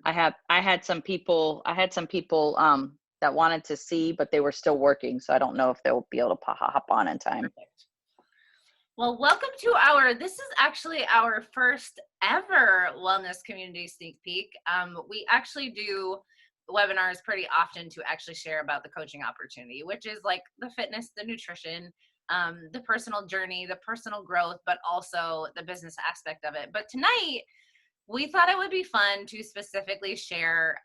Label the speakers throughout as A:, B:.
A: I had some people that wanted to see, but they were still working, so I don't know if they'll be able to hop on in time.
B: Perfect. Well, welcome to this is actually our first ever wellness community sneak peek. We actually do webinars pretty often to actually share about the coaching opportunity, which is like the fitness, the nutrition, the personal journey, the personal growth, but also the business aspect of it. But tonight, we thought it would be fun to specifically share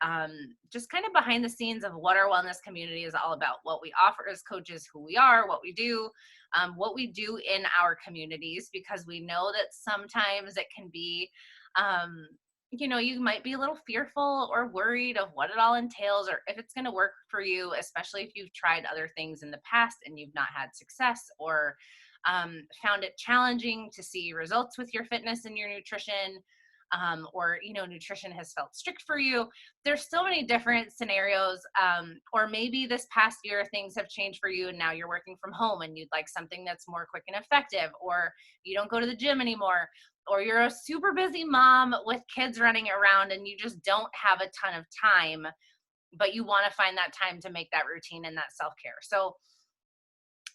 B: just kind of behind the scenes of what our wellness community is all about, what we offer as coaches, who we are, what we do in our communities, because we know that sometimes it can be, you might be a little fearful or worried of what it all entails or if it's going to work for you, especially if you've tried other things in the past and you've not had success or found it challenging to see results with your fitness and your nutrition. Or nutrition has felt strict for you. There's so many different scenarios, or maybe this past year things have changed for you and now you're working from home and you'd like something that's more quick and effective, or you don't go to the gym anymore, or you're a super busy mom with kids running around and you just don't have a ton of time, but you want to find that time to make that routine and that self-care. So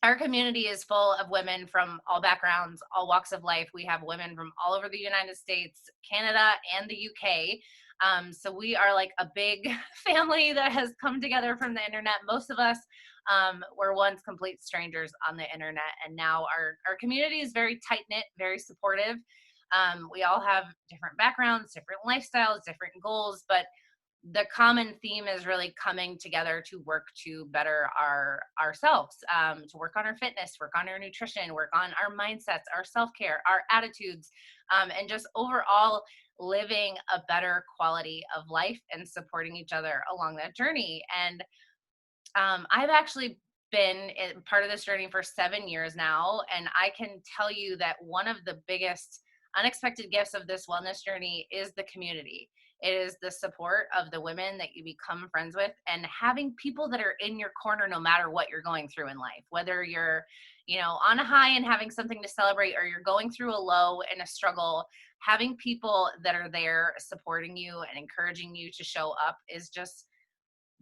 B: our community is full of women from all backgrounds, all walks of life. We have women from all over the United States, Canada, and the UK. So we are like a big family that has come together from the internet. Most of us were once complete strangers on the internet, and now our community is very tight-knit, very supportive. We all have different backgrounds, different lifestyles, different goals, but the common theme is really coming together to work to better ourselves, to work on our fitness, work on our nutrition, work on our mindsets, our self-care, our attitudes, and just overall living a better quality of life and supporting each other along that journey. And I've actually been part of this journey for 7 years now, and I can tell you that one of the biggest unexpected gifts of this wellness journey is the community. It is the support of the women that you become friends with, and having people that are in your corner no matter what you're going through in life, whether you're, on a high and having something to celebrate, or you're going through a low and a struggle. Having people that are there supporting you and encouraging you to show up is just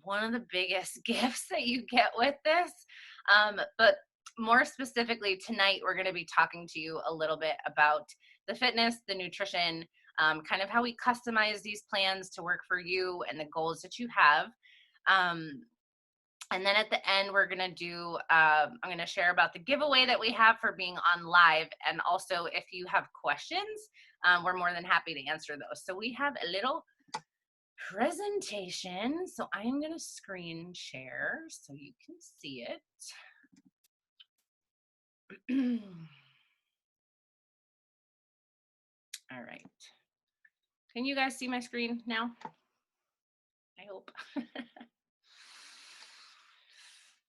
B: one of the biggest gifts that you get with this. But more specifically, tonight, we're going to be talking to you a little bit about the fitness, the nutrition, kind of how we customize these plans to work for you and the goals that you have. And then at the end, we're going to do, I'm going to share about the giveaway that we have for being on live. And also, if you have questions, we're more than happy to answer those. So we have a little presentation. So I am going to screen share so you can see it. All right. Can you guys see my screen now? I hope.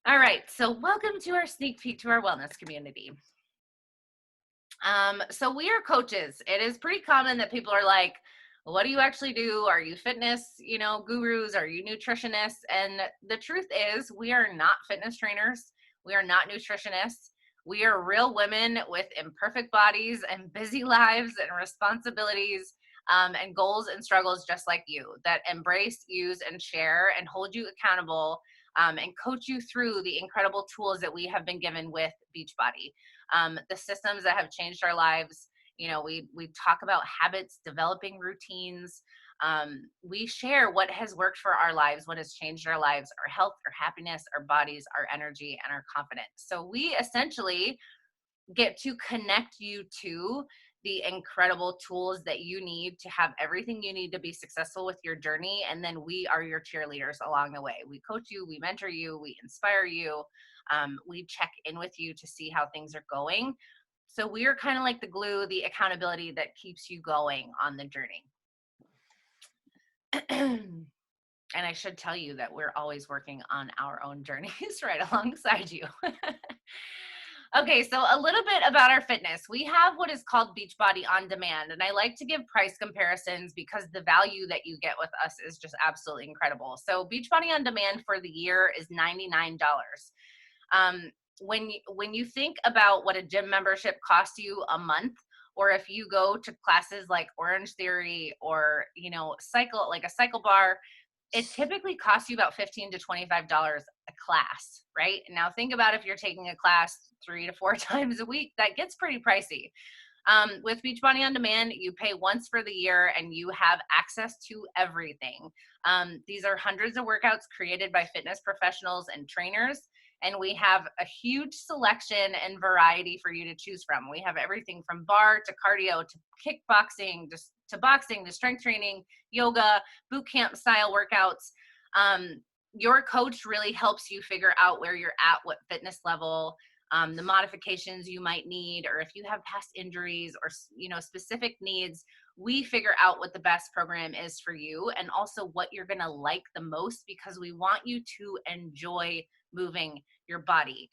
B: All right. So welcome to our sneak peek to our wellness community. So we are coaches. It is pretty common that people are like, what do you actually do? Are you fitness, gurus? Are you nutritionists? And the truth is, we are not fitness trainers. We are not nutritionists. We are real women with imperfect bodies and busy lives and responsibilities, and goals and struggles just like you, that embrace, use, and share and hold you accountable, and coach you through the incredible tools that we have been given with Beachbody. The systems that have changed our lives. We talk about habits, developing routines. We share what has worked for our lives, what has changed our lives, our health, our happiness, our bodies, our energy, and our confidence. So we essentially get to connect you to the incredible tools that you need to have everything you need to be successful with your journey. And then we are your cheerleaders along the way. We coach you, we mentor you, we inspire you. We check in with you to see how things are going. So we are kind of like the glue, the accountability that keeps you going on the journey. And I should tell you that we're always working on our own journeys right alongside you. Okay, so a little bit about our fitness. We have what is called Beachbody On Demand, and I like to give price comparisons because the value that you get with us is just absolutely incredible. So Beachbody On Demand for the year is $99. When you think about what a gym membership costs you a month, or if you go to classes like Orange Theory or, you know, like a cycle bar, it typically costs you about $15 to $25 a class, right? Now think about if you're taking a class 3 to 4 times a week, that gets pretty pricey. With Beachbody On Demand, you pay once for the year and you have access to everything. These are hundreds of workouts created by fitness professionals and trainers, and we have a huge selection and variety for you to choose from. We have everything from bar to cardio to kickboxing, to boxing, to strength training, yoga, boot camp style workouts. Your coach really helps you figure out where you're at, what fitness level, the modifications you might need, or if you have past injuries or, you know, specific needs. We figure out what the best program is for you and also what you're going to like the most, because we want you to enjoy moving your body.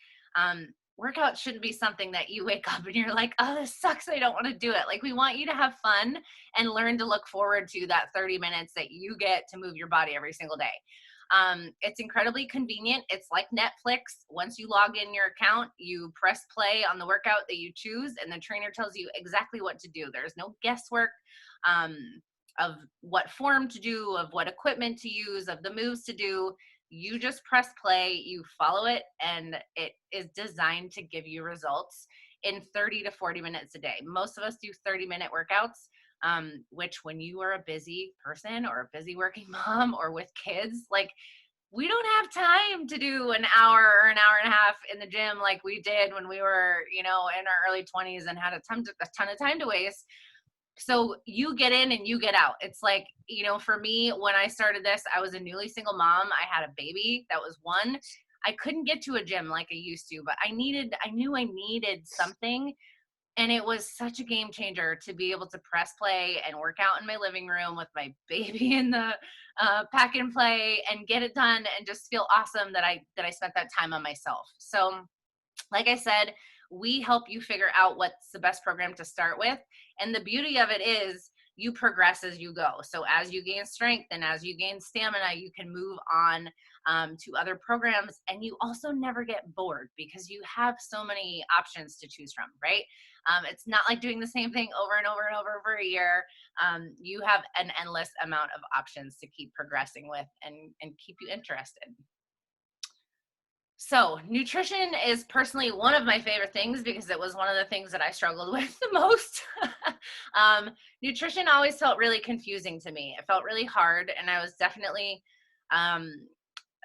B: Workout shouldn't be something that you wake up and you're like, oh, this sucks, I don't want to do it. Like, we want you to have fun and learn to look forward to that 30 minutes that you get to move your body every single day. It's incredibly convenient. It's like Netflix. Once you log in your account, you press play on the workout that you choose, and the trainer tells you exactly what to do. There's no guesswork of what form to do, of what equipment to use, of the moves to do. You just press play, you follow it, and it is designed to give you results in 30 to 40 minutes a day. Most of us do 30-minute workouts. Which, when you are a busy person or a busy working mom or with kids, like, we don't have time to do an hour or an hour and a half in the gym like we did when we were, you know, in our early 20s and had a ton of time to waste. So you get in and you get out. It's like, you know, for me, when I started this, I was a newly single mom. I had a baby. That was one. I couldn't get to a gym like I used to, but I knew I needed something. And it was such a game changer to be able to press play and work out in my living room with my baby in the pack and play and get it done and just feel awesome that I spent that time on myself. So, like I said, we help you figure out what's the best program to start with. And the beauty of it is you progress as you go. So as you gain strength and as you gain stamina, you can move on to other programs, and you also never get bored because you have so many options to choose from, right? It's not like doing the same thing over and over and over for a year. You have an endless amount of options to keep progressing with and keep you interested. So nutrition is personally one of my favorite things because it was one of the things that I struggled with the most. Nutrition always felt really confusing to me. It felt really hard, and I was definitely,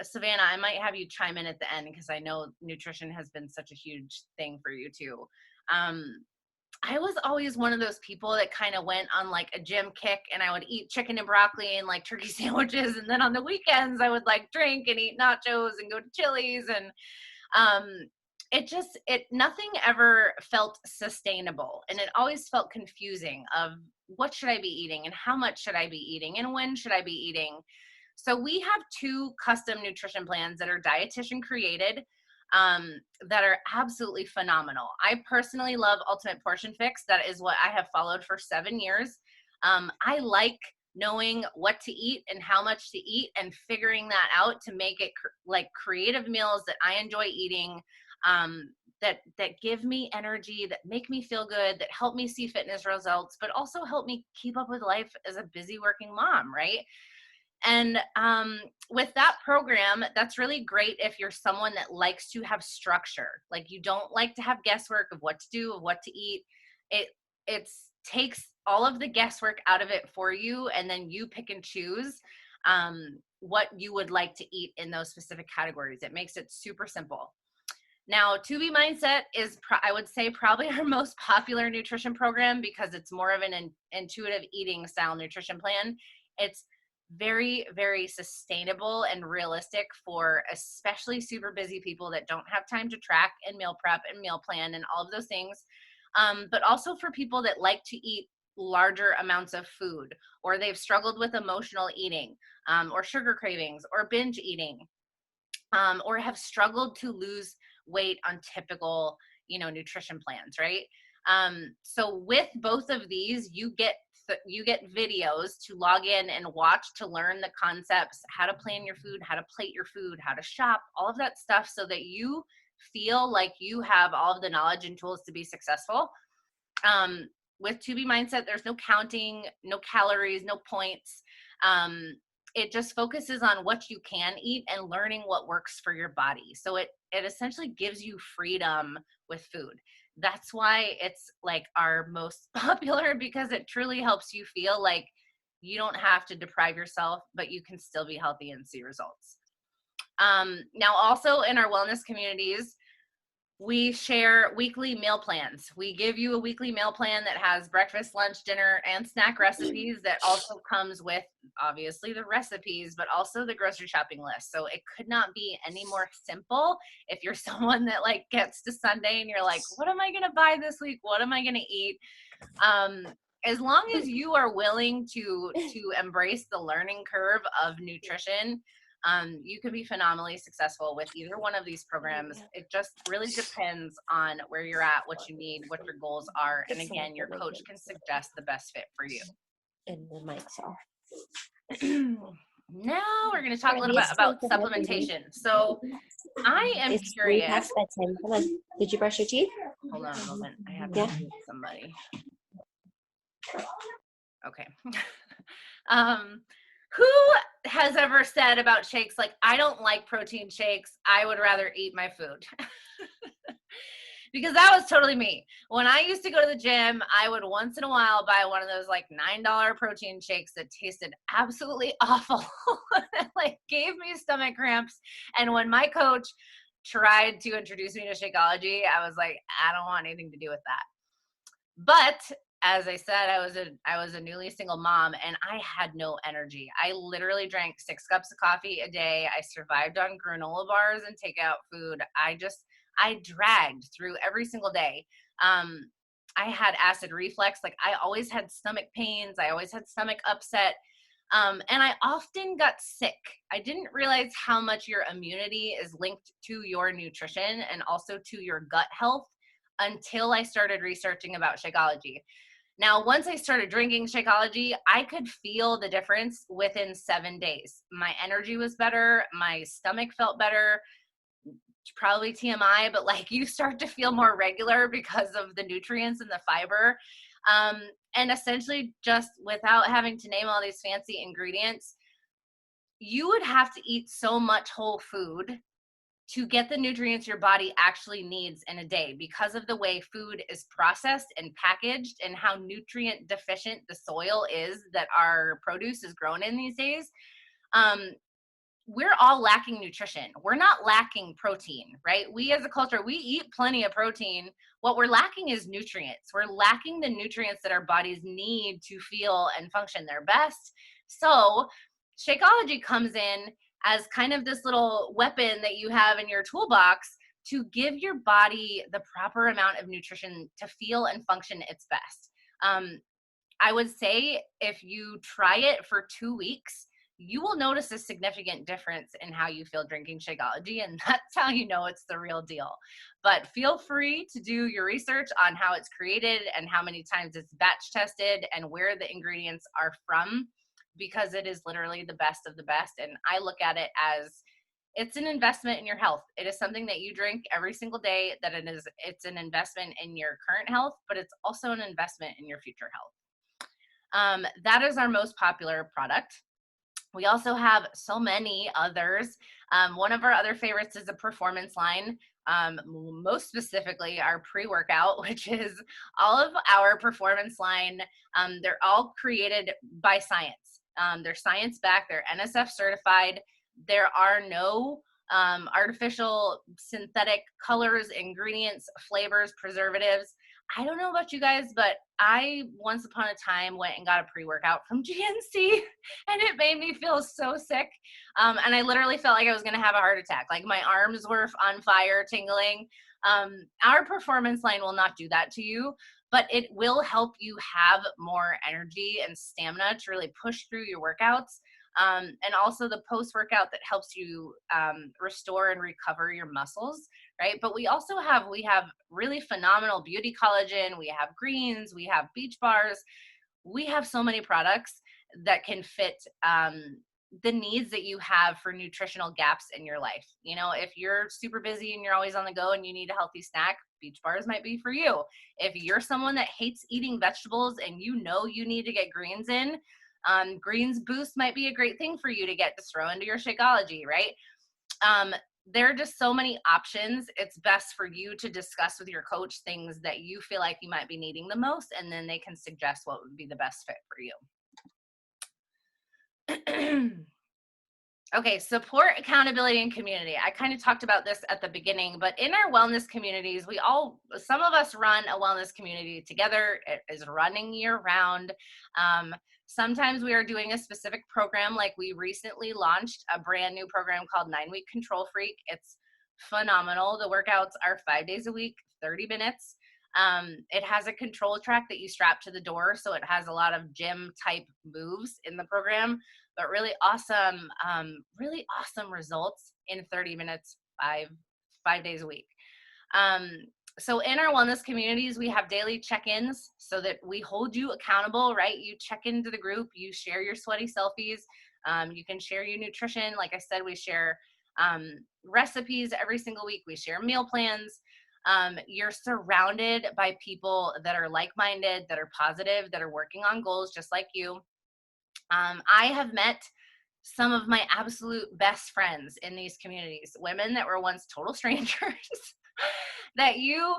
B: Savannah, I might have you chime in at the end because I know nutrition has been such a huge thing for you too. I was always one of those people that kind of went on like a gym kick, and I would eat chicken and broccoli and like turkey sandwiches. And then on the weekends I would like drink and eat nachos and go to Chili's. And nothing ever felt sustainable. And it always felt confusing of what should I be eating and how much should I be eating and when should I be eating? So we have 2 custom nutrition plans that are dietitian created, that are absolutely phenomenal. I personally love Ultimate Portion Fix. That is what I have followed for 7 years. I like knowing what to eat and how much to eat and figuring that out to make it like creative meals that I enjoy eating, that give me energy, that make me feel good, that help me see fitness results, but also help me keep up with life as a busy working mom, right? And with that program, that's really great if you're someone that likes to have structure. Like, you don't like to have guesswork of what to do, of what to eat. It takes all of the guesswork out of it for you, and then you pick and choose what you would like to eat in those specific categories. It makes it super simple. Now, 2B Mindset is, I would say, probably our most popular nutrition program because it's more of an intuitive eating style nutrition plan. It's very, very sustainable and realistic for especially super busy people that don't have time to track and meal prep and meal plan and all of those things. But also for people that like to eat larger amounts of food, or they've struggled with emotional eating, or sugar cravings, or binge eating, or have struggled to lose weight on typical, nutrition plans, right? So with both of these, you get videos to log in and watch to learn the concepts, how to plan your food, how to plate your food, how to shop, all of that stuff, so that you feel like you have all of the knowledge and tools to be successful. with 2B mindset, there's no counting, no calories, no points. It just focuses on what you can eat and learning what works for your body. So it essentially gives you freedom with food. That's why it's like our most popular, because it truly helps you feel like you don't have to deprive yourself, but you can still be healthy and see results. Now, also in our wellness communities, we share weekly meal plans. We give you a weekly meal plan that has breakfast, lunch, dinner, and snack recipes that also comes with, obviously, the recipes, but also the grocery shopping list. So it could not be any more simple if you're someone that like gets to Sunday and you're like, what am I going to buy this week? What am I going to eat? As long as you are willing to embrace the learning curve of nutrition, you can be phenomenally successful with either one of these programs. It just really depends on where you're at, what you need, what your goals are. And again, your coach can suggest the best fit for you.
C: And the mic's off.
B: Now we're going to talk a little bit about supplementation. So I am
C: It's way
B: curious.
C: past bedtime. Come on. Did you brush your teeth?
B: Hold on a moment. I have to meet somebody. Okay. Who has ever said about shakes, like, I don't like protein shakes, I would rather eat my food? Because that was totally me. When I used to go to the gym, I would once in a while buy one of those like $9 protein shakes that tasted absolutely awful. Like gave me stomach cramps. And when my coach tried to introduce me to Shakeology, I was like, I don't want anything to do with that. But as I said, I was a newly single mom and I had no energy. I literally drank 6 cups of coffee a day. I survived on granola bars and takeout food. I dragged through every single day. I had acid reflux. Like I always had stomach pains. I always had stomach upset. And I often got sick. I didn't realize how much your immunity is linked to your nutrition and also to your gut health until I started researching about Shakeology. Now, once I started drinking Shakeology, I could feel the difference within 7 days. My energy was better. My stomach felt better. Probably TMI, but like you start to feel more regular because of the nutrients and the fiber. And essentially just without having to name all these fancy ingredients, you would have to eat so much whole food to get the nutrients your body actually needs in a day because of the way food is processed and packaged and how nutrient deficient the soil is that our produce is grown in these days. We're all lacking nutrition. We're not lacking protein, right? We as a culture, we eat plenty of protein. What we're lacking is nutrients. We're lacking the nutrients that our bodies need to feel and function their best. So Shakeology comes in as kind of this little weapon that you have in your toolbox to give your body the proper amount of nutrition to feel and function its best. I would say if you try it for 2 weeks, you will notice a significant difference in how you feel drinking Shakeology, and that's how you know it's the real deal. But feel free to do your research on how it's created and how many times it's batch tested and where the ingredients are from, because it is literally the best of the best. And I look at it as it's an investment in your health. It is something that you drink every single day, it's an investment in your current health, but it's also an investment in your future health. That is our most popular product. We also have so many others. One of our other favorites is a performance line, most specifically our pre-workout, which is all of our performance line. They're all created by science. They're science-backed, they're NSF certified. There are no artificial synthetic colors, ingredients, flavors, preservatives. I don't know about you guys, but I once upon a time went and got a pre-workout from GNC and it made me feel so sick. And I literally felt like I was going to have a heart attack. Like my arms were on fire, tingling. Our performance line will not do that to you, but it will help you have more energy and stamina to really push through your workouts. And also the post-workout that helps you restore and recover your muscles, right? But we have really phenomenal beauty collagen, we have greens, we have beach bars, we have so many products that can fit the needs that you have for nutritional gaps in your life. You know, if you're super busy and you're always on the go and you need a healthy snack, beach bars might be for you. If you're someone that hates eating vegetables and you know you need to get greens in, greens boost might be a great thing for you to get to throw into your Shakeology, right? There are just so many options. It's best for you to discuss with your coach things that you feel like you might be needing the most, and then they can suggest what would be the best fit for you. Okay, support, accountability, and community. I kind of talked about this at the beginning, but in our wellness communities, some of us run a wellness community together. It is running year round. Sometimes we are doing a specific program, like we recently launched a brand new program called 9-Week Control Freak. It's phenomenal. The workouts are 5 days a week, 30 minutes. It has a control track that you strap to the door, so it has a lot of gym type moves in the program, but really awesome results in 30 minutes, five days a week. So in our wellness communities, we have daily check-ins so that we hold you accountable, right? You check into the group, you share your sweaty selfies, you can share your nutrition. Like I said, we share recipes every single week. We share meal plans. You're surrounded by people that are like-minded, that are positive, that are working on goals just like you. I have met some of my absolute best friends in these communities, women that were once total strangers that you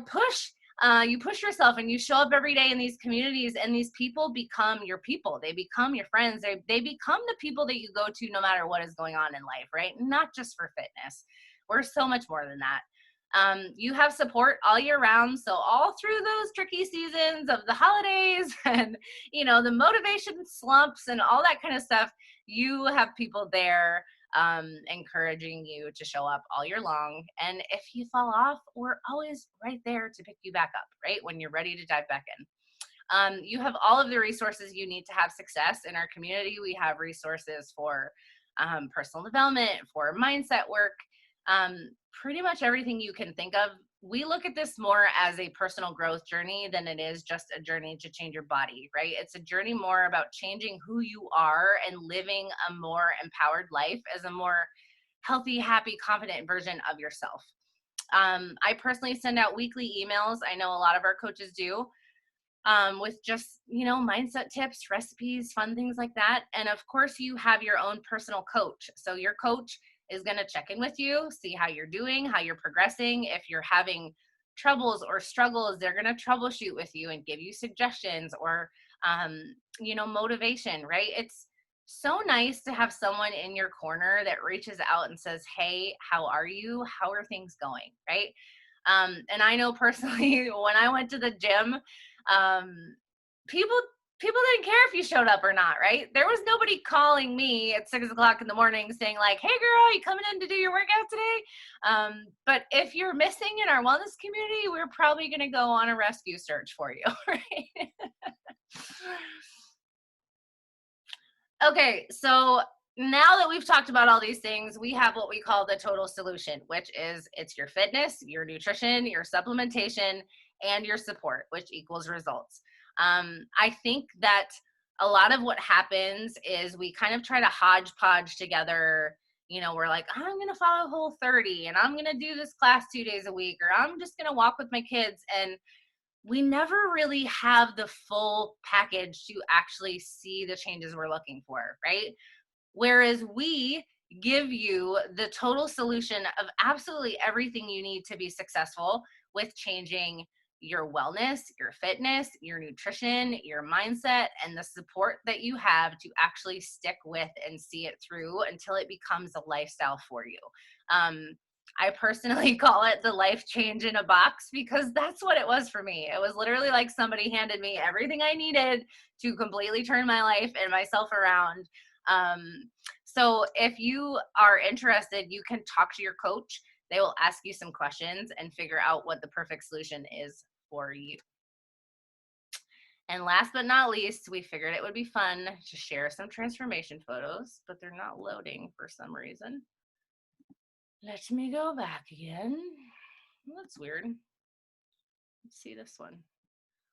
B: push yourself and you show up every day in these communities, and these people become your people. They become your friends. They become the people that you go to no matter what is going on in life, right? Not just for fitness. We're so much more than that. You have support all year round. So all through those tricky seasons of the holidays and, the motivation slumps and all that kind of stuff, you have people there encouraging you to show up all year long. And if you fall off, we're always right there to pick you back up, right? When you're ready to dive back in. You have all of the resources you need to have success in our community. We have resources for personal development, for mindset work, pretty much everything you can think of. We look at this more as a personal growth journey than it is just a journey to change your body, right? It's a journey more about changing who you are and living a more empowered life as a more healthy, happy, confident version of yourself. I personally send out weekly emails. I know a lot of our coaches do, with just, mindset tips, recipes, fun things like that. And of course, you have your own personal coach. So your coach is going to check in with you, see how you're doing, how you're progressing. If you're having troubles or struggles, they're going to troubleshoot with you and give you suggestions or, motivation, right? It's so nice to have someone in your corner that reaches out and says, hey, how are you? How are things going? Right? And I know personally, when I went to the gym, people didn't care if you showed up or not, right? There was nobody calling me at 6:00 in the morning saying like, hey girl, you coming in to do your workout today? But if you're missing in our wellness community, we're probably going to go on a rescue search for you, right? Okay, so now that we've talked about all these things, we have what we call the total solution, which is it's your fitness, your nutrition, your supplementation, and your support, which equals results. I think that a lot of what happens is we kind of try to hodgepodge together. We're like, I'm going to follow Whole30 and I'm going to do this class 2 days a week, or I'm just going to walk with my kids. And we never really have the full package to actually see the changes we're looking for, right? Whereas we give you the total solution of absolutely everything you need to be successful with changing your wellness, your fitness, your nutrition, your mindset, and the support that you have to actually stick with and see it through until it becomes a lifestyle for you. I personally call it the life change in a box because that's what it was for me. It was literally like somebody handed me everything I needed to completely turn my life and myself around. So if you are interested, you can talk to your coach. They will ask you some questions and figure out what the perfect solution is for you. And last but not least, we figured it would be fun to share some transformation photos, but they're not loading for some reason. Let me go back again. That's weird. Let's see this one.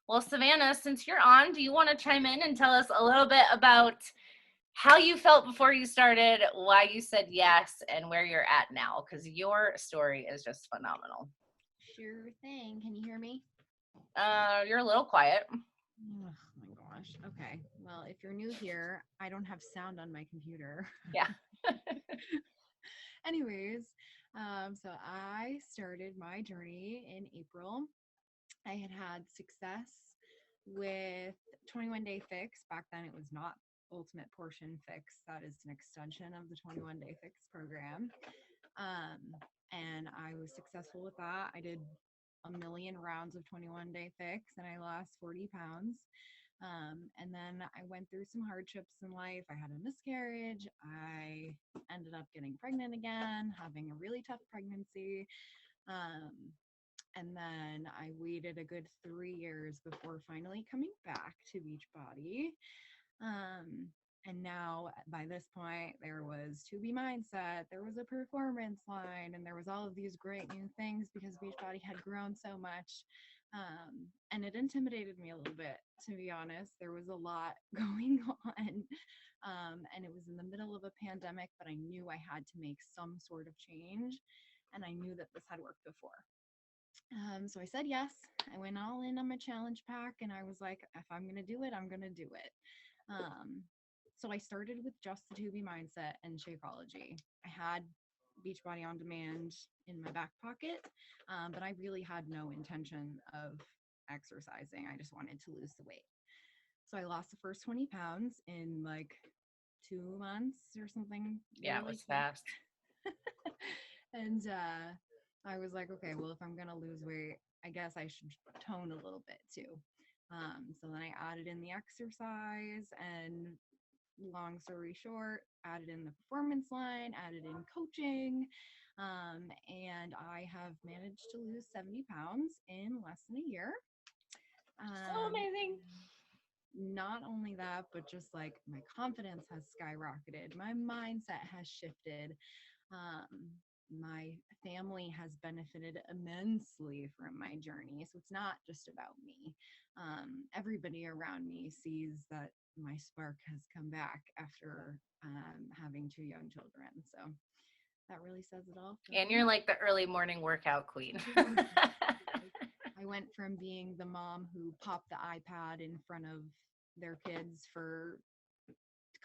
B: Well, Savannah, since you're on, do you want to chime in and tell us a little bit about how you felt before you started, why you said yes, and where you're at now, because your story is just phenomenal.
D: Sure thing. Can you hear me?
B: You're a little quiet.
D: Oh my gosh. Okay. Well, if you're new here, I don't have sound on my computer.
B: Yeah.
D: Anyways, so I started my journey in April. I had success with 21 Day Fix. Back then, it was not Ultimate Portion Fix. That is an extension of the 21 Day Fix program. And I was successful with that. I did a million rounds of 21 Day Fix and I lost 40 pounds. And then I went through some hardships in life. I had a miscarriage. I ended up getting pregnant again, having a really tough pregnancy. And then I waited a good 3 years before finally coming back to Beachbody. And now by this point, there was To Be Mindset, there was a performance line, and there was all of these great new things because Beachbody had grown so much. And it intimidated me a little bit, to be honest. There was a lot going on. And it was in the middle of a pandemic, but I knew I had to make some sort of change. And I knew that this had worked before. So I said yes. I went all in on my challenge pack and I was like, if I'm going to do it, I'm going to do it. So I started with just the To Be Mindset and Shakeology. I had Beachbody On Demand in my back pocket, but I really had no intention of exercising. I just wanted to lose the weight. So I lost the first 20 pounds in like 2 months or something.
B: Yeah, it was fast.
D: And I was like, okay, well, if I'm going to lose weight, I guess I should tone a little bit too. So then I added in the exercise and long story short, added in the performance line, added in coaching. And I have managed to lose 70 pounds in less than a year.
B: So amazing.
D: Not only that, but just like my confidence has skyrocketed. My mindset has shifted. My family has benefited immensely from my journey. So it's not just about me. Everybody around me sees that my spark has come back after having 2 young children. So that really says it all.
B: And you're like the early morning workout queen.
D: I went from being the mom who popped the iPad in front of their kids for a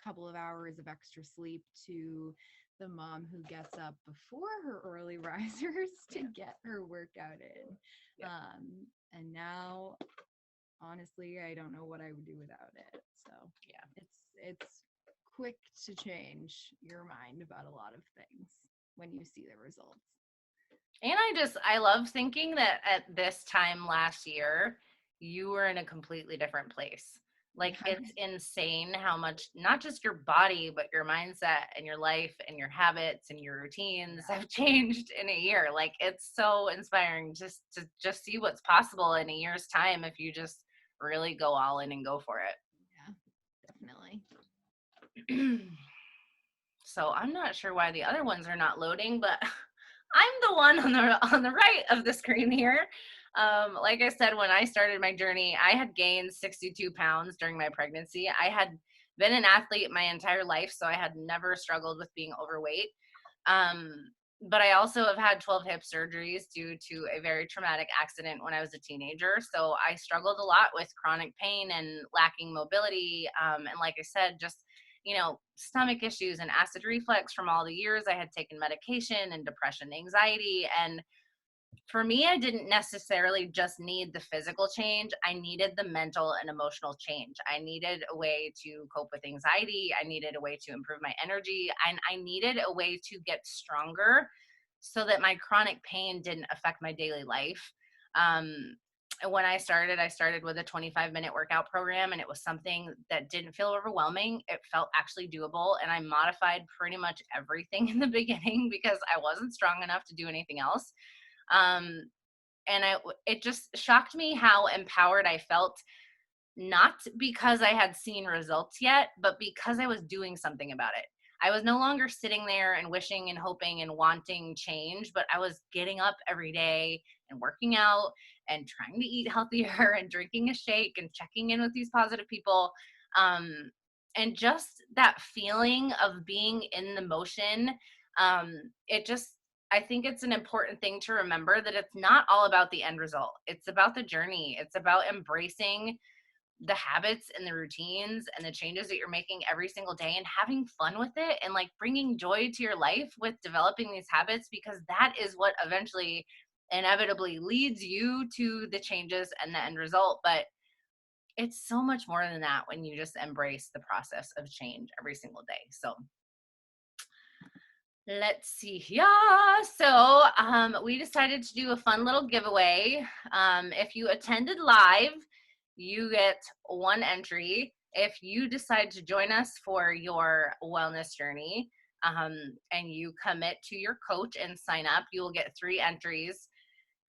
D: couple of hours of extra sleep to the mom who gets up before her early risers to get her workout in.
B: Yeah.
D: And now, honestly, I don't know what I would do without it. So yeah, it's quick to change your mind about a lot of things when you see the results.
B: And I love thinking that at this time last year, you were in a completely different place. Like, it's insane how much, not just your body, but your mindset and your life and your habits and your routines have changed in a year. Like, it's so inspiring just to just see what's possible in a year's time if you just really go all in and go for it.
D: Yeah, definitely.
B: So I'm not sure why the other ones are not loading, but I'm the one on the right of the screen here. Like I said, when I started my journey, I had gained 62 pounds during my pregnancy. I had been an athlete my entire life, so I had never struggled with being overweight. But I also have had 12 hip surgeries due to a very traumatic accident when I was a teenager. So I struggled a lot with chronic pain and lacking mobility. And like I said, just stomach issues and acid reflux from all the years I had taken medication and depression, anxiety. And for me, I didn't necessarily just need the physical change. I needed the mental and emotional change. I needed a way to cope with anxiety. I needed a way to improve my energy. And I needed a way to get stronger so that my chronic pain didn't affect my daily life. When I started with a 25-minute workout program, and it was something that didn't feel overwhelming. It felt actually doable, and I modified pretty much everything in the beginning because I wasn't strong enough to do anything else. And it just shocked me how empowered I felt, not because I had seen results yet, but because I was doing something about it. I was no longer sitting there and wishing and hoping and wanting change, but I was getting up every day and working out and trying to eat healthier and drinking a shake and checking in with these positive people. and just that feeling of being in the motion, I think it's an important thing to remember that it's not all about the end result. It's about the journey. It's about embracing the habits and the routines and the changes that you're making every single day and having fun with it, and like bringing joy to your life with developing these habits, because that is what eventually inevitably leads you to the changes and the end result. But it's so much more than that when you just embrace the process of change every single day. So let's see here. So we decided to do a fun little giveaway. If you attended live, you get one entry. If you decide to join us for your wellness journey, and you commit to your coach and sign up, you will get 3 entries.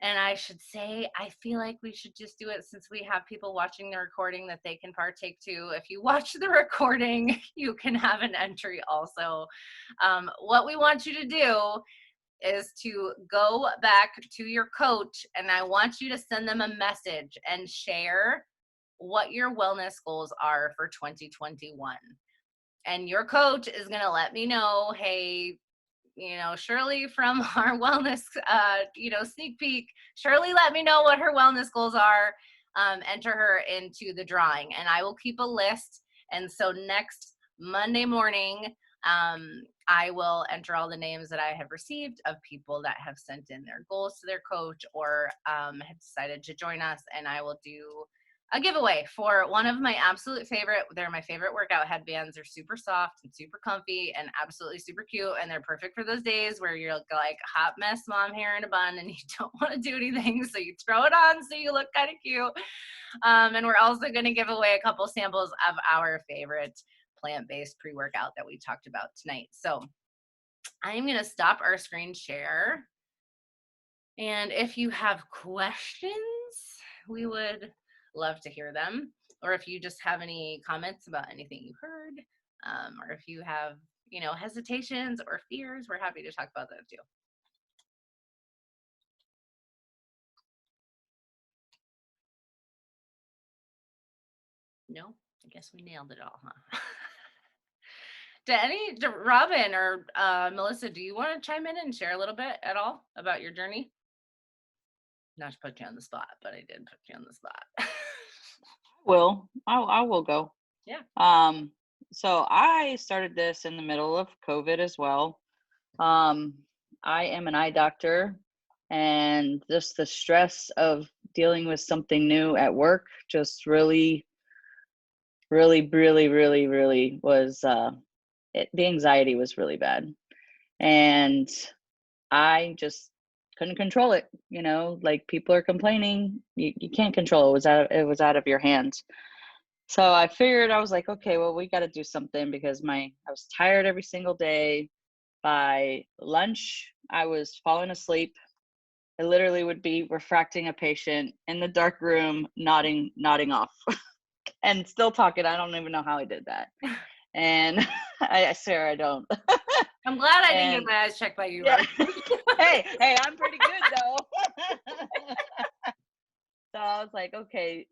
B: And I should say, I feel like we should just do it since we have people watching the recording that they can partake too. If you watch the recording, you can have an entry also. What we want you to do is to go back to your coach, and I want you to send them a message and share what your wellness goals are for 2021. And your coach is going to let me know, hey, Shirley from our wellness, sneak peek, Shirley let me know what her wellness goals are. Enter her into the drawing, and I will keep a list. And so next Monday morning, I will enter all the names that I have received of people that have sent in their goals to their coach or have decided to join us, and I will do a giveaway for one of my absolute favorite. They're my favorite workout headbands. They're super soft and super comfy and absolutely super cute. And they're perfect for those days where you're like hot mess mom hair in a bun and you don't want to do anything. So you throw it on so you look kind of cute. And we're also going to give away a couple samples of our favorite plant-based pre-workout that we talked about tonight. So I'm going to stop our screen share. And if you have questions, we would love to hear them. Or if you just have any comments about anything you heard, or if you have, hesitations or fears, we're happy to talk about that too. No, I guess we nailed it all, huh? Robin or Melissa, do you want to chime in and share a little bit at all about your journey? Not to put you on the spot, but I did put you on the spot.
A: I will go.
B: Yeah.
A: So I started this in the middle of COVID as well. I am an eye doctor, and just the stress of dealing with something new at work just really was, the anxiety was really bad. And I just couldn't control it. Like people are complaining, you can't control it. It was out of your hands. So I figured, I was like, okay, well, we got to do something, because I was tired every single day. By lunch, I was falling asleep. I literally would be refracting a patient in the dark room, nodding off and still talking. I don't even know how I did that. And I swear I don't.
B: I'm glad I didn't get my eyes checked by you.
A: Yeah. hey, I'm pretty good though. So I was like, okay,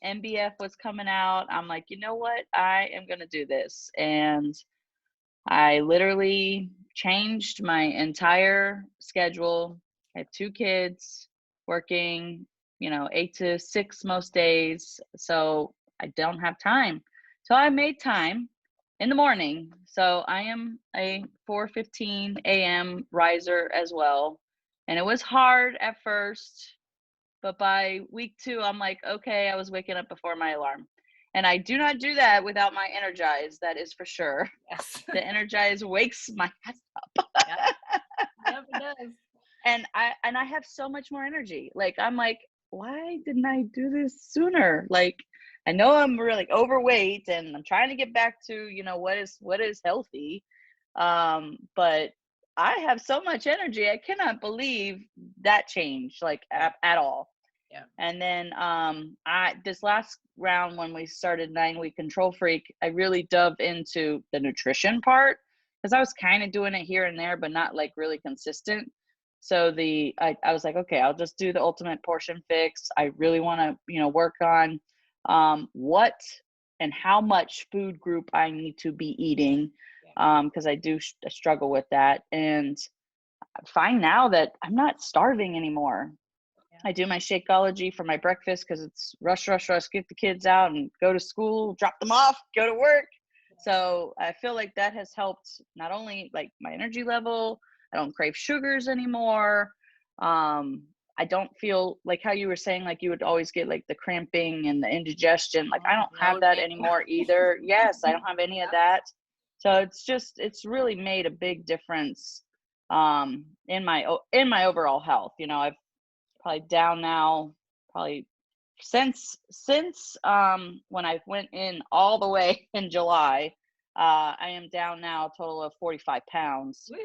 A: MBF was coming out. I'm like, you know what? I am going to do this. And I literally changed my entire schedule. I have 2 kids working, 8 to 6 most days. So I don't have time. So I made time in the morning. So I am a 4:15 a.m. riser as well. And it was hard at first, but by week 2, I'm like, okay, I was waking up before my alarm. And I do not do that without my Energize, that is for sure.
B: Yes.
A: The Energize wakes my ass up.
B: Yep, it does.
A: And I have so much more energy. Like, I'm like, why didn't I do this sooner? Like, I know I'm really overweight and I'm trying to get back to, what is healthy. But I have so much energy. I cannot believe that change, like at all.
B: Yeah.
A: And then this last round, when we started 9-week Control Freak, I really dove into the nutrition part, because I was kind of doing it here and there, but not like really consistent. So I was like, okay, I'll just do the ultimate portion fix. I really want to, work on what and how much food group I need to be eating, because I do struggle with that. And I find now that I'm not starving anymore. I do my Shakeology for my breakfast because it's rush, get the kids out and go to school, drop them off, go to work. So I feel like that has helped not only like my energy level, I don't crave sugars anymore. I don't feel like how you were saying, like you would always get like the cramping and the indigestion. Like I don't have that anymore either. Yes, I don't have any of that. So it's really made a big difference in my overall health. You know, I've probably down now, probably since when I went in all the way in July. I am down now a total of 45 pounds.
B: Woo!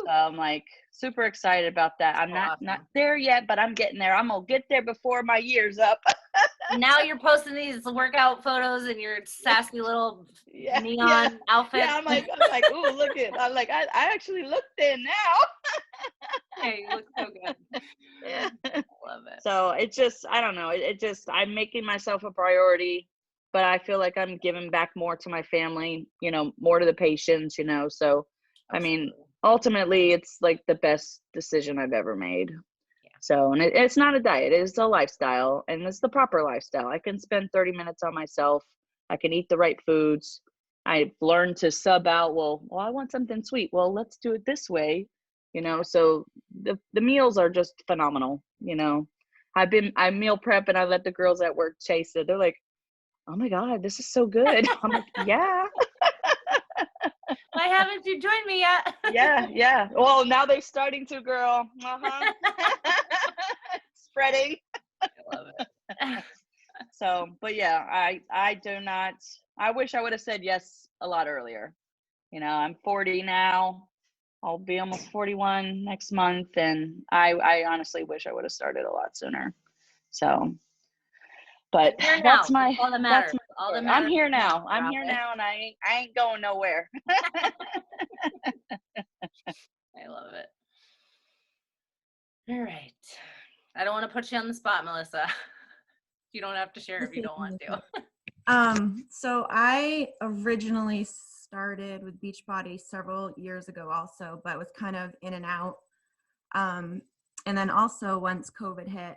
A: So I'm like super excited about that. I'm not there yet, but I'm getting there. I'm gonna get there before my year's up.
B: Now you're posting these workout photos in your sassy little neon outfit.
A: Yeah, I'm like, ooh, look at. I'm like, I actually look thin now.
B: Hey, you look so good.
A: Yeah.
B: Love it.
A: So it just, I don't know. It just, I'm making myself a priority, but I feel like I'm giving back more to my family, you know, more to the patients, you know. So, I mean, ultimately, it's like the best decision I've ever made.
B: Yeah.
A: So, and it's not a diet, it's a lifestyle, and it's the proper lifestyle. I can spend 30 minutes on myself. I can eat the right foods. I've learned to sub out, well, I want something sweet. Well, let's do it this way, you know. So the meals are just phenomenal, you know. I meal prep and I let the girls at work taste it. They're like, oh my God, this is so good. I'm like, yeah.
B: Why haven't you joined me yet?
A: Yeah. Well, now they're starting to, girl. Spreading.
B: I love it.
A: So, but yeah, I do not, I wish I would have said yes a lot earlier. You know, I'm 40 now. I'll be almost 41 next month. And I honestly wish I would have started a lot sooner. So, but
B: Here
A: that's
B: now.
A: my,
B: All that
A: that's
B: matters.
A: my
B: All that
A: story.
B: matters.
A: I'm here now. I'm here now and I ain't going nowhere.
B: I love it. All right. I don't want to put you on the spot, Melissa. You don't have to share if you don't want to.
E: So I originally started with Beachbody several years ago also, but was kind of in and out. And then also once COVID hit,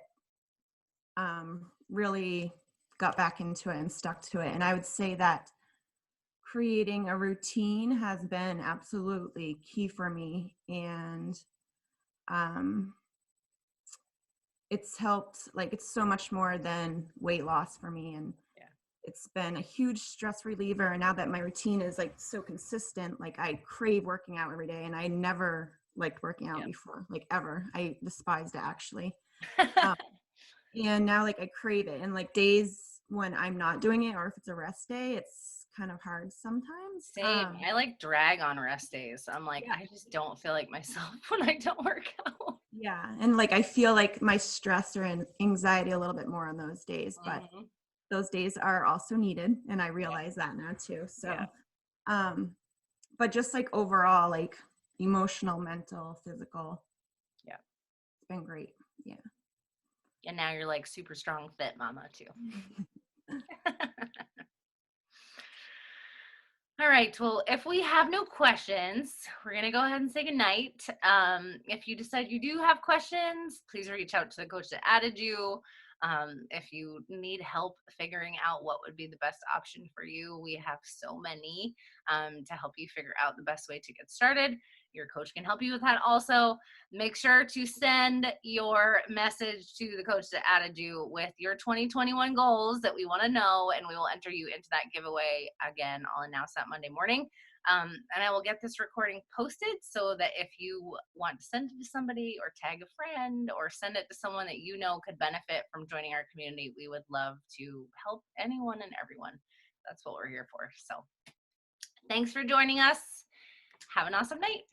E: really got back into it and stuck to it. And I would say that creating a routine has been absolutely key for me. And it's helped, like, it's so much more than weight loss for me. And it's been a huge stress reliever. And now that my routine is like so consistent, like I crave working out every day, and I never liked working out before, like ever. I despised it actually. And now like I crave it. And like days when I'm not doing it, or if it's a rest day, it's kind of hard sometimes.
B: Same. I like drag on rest days. I'm like, I just don't feel like myself when I don't work out.
E: Yeah. And like I feel like my stress or anxiety a little bit more on those days, but those days are also needed, and I realize that now too. So but just like overall, like emotional, mental, physical, it's been great.
B: And now you're like super strong fit mama too. All right. Well, if we have no questions, we're going to go ahead and say goodnight. If you decide you do have questions, please reach out to the coach that added you. If you need help figuring out what would be the best option for you, we have so many to help you figure out the best way to get started. Your coach can help you with that also. Make sure to send your message to the coach that added you with your 2021 goals that we want to know, and we will enter you into that giveaway. Again, I'll announce that Monday morning. And I will get this recording posted so that if you want to send it to somebody or tag a friend or send it to someone that you know could benefit from joining our community, we would love to help anyone and everyone. That's what we're here for. So thanks for joining us. Have an awesome night.